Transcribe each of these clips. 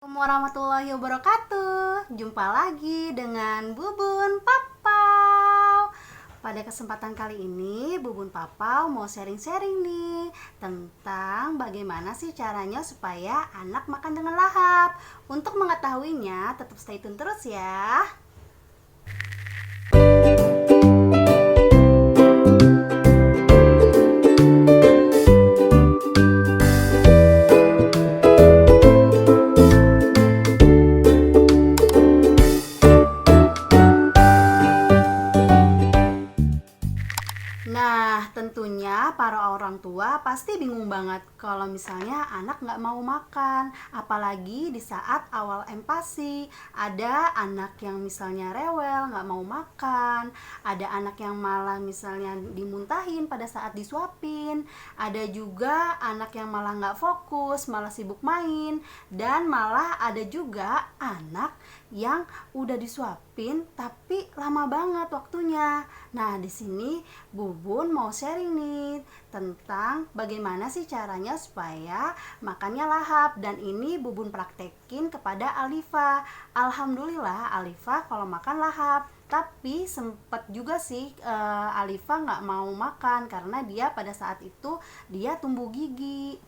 Assalamualaikum warahmatullahi wabarakatuh. Jumpa lagi dengan Bubun Papau. Pada kesempatan kali ini Bubun Papau mau sharing-sharing nih tentang bagaimana sih caranya supaya anak makan dengan lahap. Untuk mengetahuinya tetap stay tune terus ya. Nah, tentunya para orang tua pasti bingung banget kalau misalnya anak nggak mau makan. Apalagi di saat awal empasi, ada anak yang misalnya rewel, nggak mau makan. Ada anak yang malah misalnya dimuntahin pada saat disuapin. Ada juga anak yang malah nggak fokus, malah sibuk main. Dan malah ada juga anak yang udah disuapin tapi lama banget waktunya. Nah, di sini Bubun mau sharing nih tentang bagaimana sih caranya supaya makannya lahap, dan ini Bubun praktekin kepada Alifa. Alhamdulillah Alifa kalau makan lahap. Tapi sempet juga sih Alifa nggak mau makan karena dia pada saat itu dia tumbuh gigi.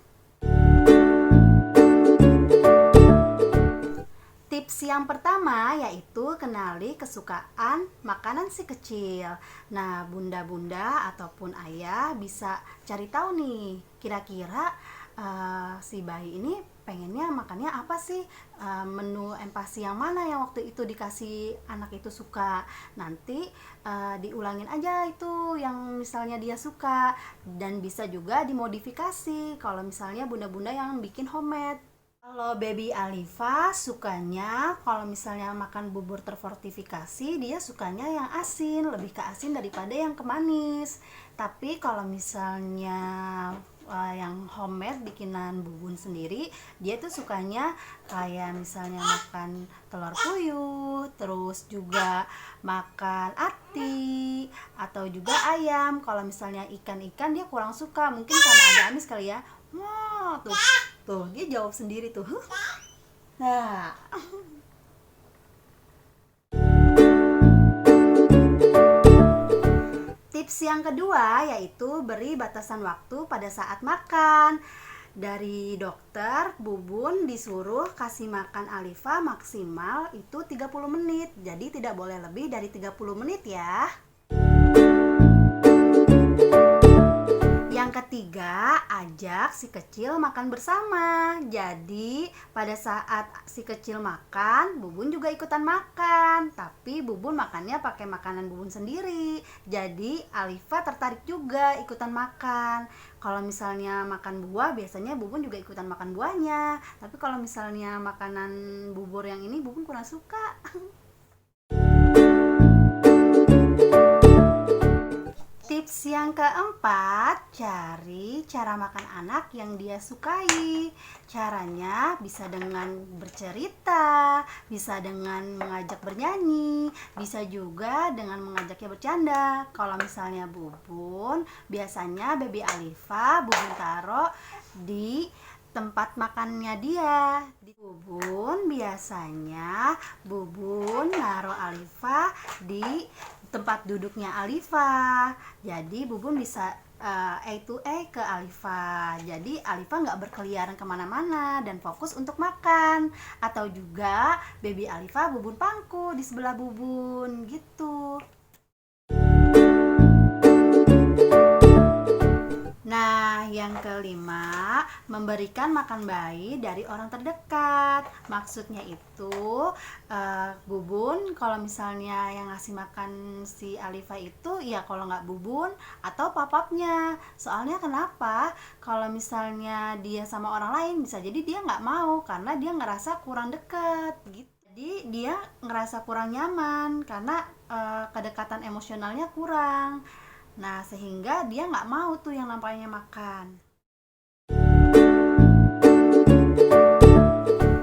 Tips yang pertama yaitu kenali kesukaan makanan si kecil. Nah, bunda-bunda ataupun ayah bisa cari tahu nih, kira-kira si bayi ini pengennya makannya apa sih, menu empasi yang mana yang waktu itu dikasih anak itu suka. Nanti diulangin aja itu yang misalnya dia suka, dan bisa juga dimodifikasi kalau misalnya bunda-bunda yang bikin homemade. Kalau baby Alifa sukanya kalau misalnya makan bubur terfortifikasi, dia sukanya yang asin, lebih ke asin daripada yang ke manis. Tapi kalau misalnya yang homemade bikinan Bubun sendiri, dia tuh sukanya kayak misalnya makan telur puyuh, terus juga makan ati atau juga ayam. Kalau misalnya ikan-ikan dia kurang suka, mungkin karena ada amis kali ya. Wah, tuh dia jawab sendiri tuh. Nah, tips yang kedua yaitu beri batasan waktu pada saat makan. Dari dokter, Bubun disuruh kasih makan Alifa maksimal itu 30 menit. Jadi tidak boleh lebih dari 30 menit ya. Yang ketiga, ajak si kecil makan bersama. Jadi pada saat si kecil makan, Bubun juga ikutan makan. Tapi Bubun makannya pakai makanan Bubun sendiri. Jadi Alifa tertarik juga ikutan makan. Kalau misalnya makan buah, biasanya Bubun juga ikutan makan buahnya. Tapi kalau misalnya makanan bubur yang ini, Bubun kurang suka. Tips yang keempat, cari cara makan anak yang dia sukai. Caranya bisa dengan bercerita, bisa dengan mengajak bernyanyi, bisa juga dengan mengajaknya bercanda. Kalau misalnya Bubun, biasanya baby Alifa Bubun taruh di tempat makannya dia. Di Bubun biasanya Bubun naruh Alifa di tempat duduknya Alifa. Jadi Bubun bisa A to A ke Alifa. Jadi Alifa nggak berkeliaran kemana-mana dan fokus untuk makan. Atau juga baby Alifa Bubun pangku di sebelah Bubun gitu. Nah, yang kelima, memberikan makan bayi dari orang terdekat. Maksudnya itu, Bubun kalau misalnya yang ngasih makan si Alifa itu, ya kalau nggak Bubun atau papapnya. Soalnya kenapa? Kalau misalnya dia sama orang lain, bisa jadi dia nggak mau karena dia ngerasa kurang dekat gitu. Jadi dia ngerasa kurang nyaman karena kedekatan emosionalnya kurang. Nah, sehingga dia nggak mau tuh yang nampaknya makan.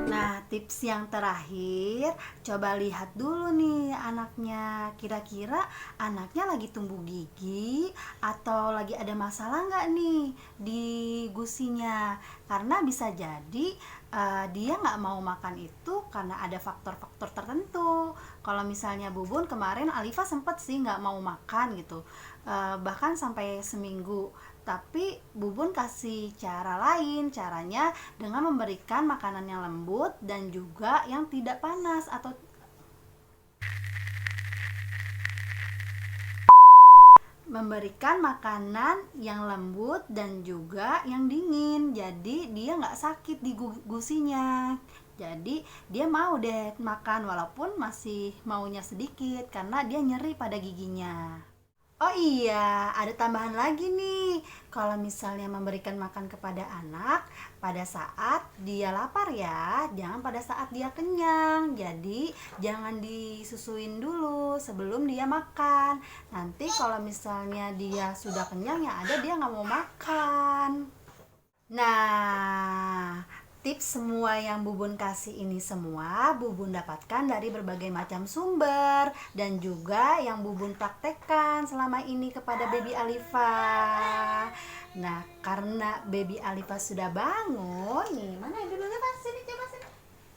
Nah, tips yang terakhir, coba lihat dulu nih anaknya. Kira-kira anaknya lagi tumbuh gigi atau lagi ada masalah nggak nih di gusinya. Karena bisa jadi dia nggak mau makan itu karena ada faktor-faktor tertentu. Kalau misalnya Bubun kemarin Alifa sempet sih nggak mau makan gitu, bahkan sampai seminggu. Tapi Bubun kasih cara lain, caranya dengan memberikan makanan yang lembut dan juga yang tidak panas atau memberikan makanan yang lembut dan juga yang dingin. Jadi dia nggak sakit di gusinya. Jadi dia mau deh makan walaupun masih maunya sedikit karena dia nyeri pada giginya. Oh iya, ada tambahan lagi nih. Kalau misalnya memberikan makan kepada anak pada saat dia lapar ya, jangan pada saat dia kenyang. Jadi jangan disusuin dulu sebelum dia makan. Nanti kalau misalnya dia sudah kenyang, yang ada dia nggak mau makan. Nah, tips semua yang Bubun kasih ini semua Bubun dapatkan dari berbagai macam sumber dan juga yang Bubun praktekkan selama ini kepada baby Alifa. Nah, karena baby Alifa sudah bangun, nih mana dulunya Pak? Sini coba sini.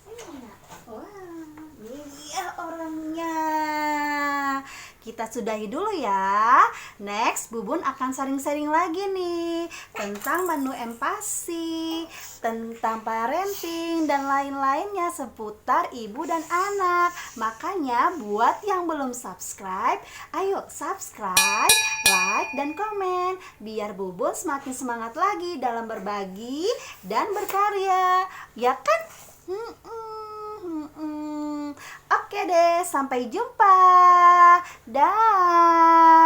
Sini. Wah, iya orangnya. Kita sudahi dulu ya. Next, Bubun akan sharing-sharing lagi nih tentang menu empasi, tentang parenting dan lain-lainnya seputar ibu dan anak. Makanya buat yang belum subscribe, ayo subscribe, like, dan komen biar Bubun semakin semangat lagi dalam berbagi dan berkarya. Ya kan? Oke deh, sampai jumpa. Dah.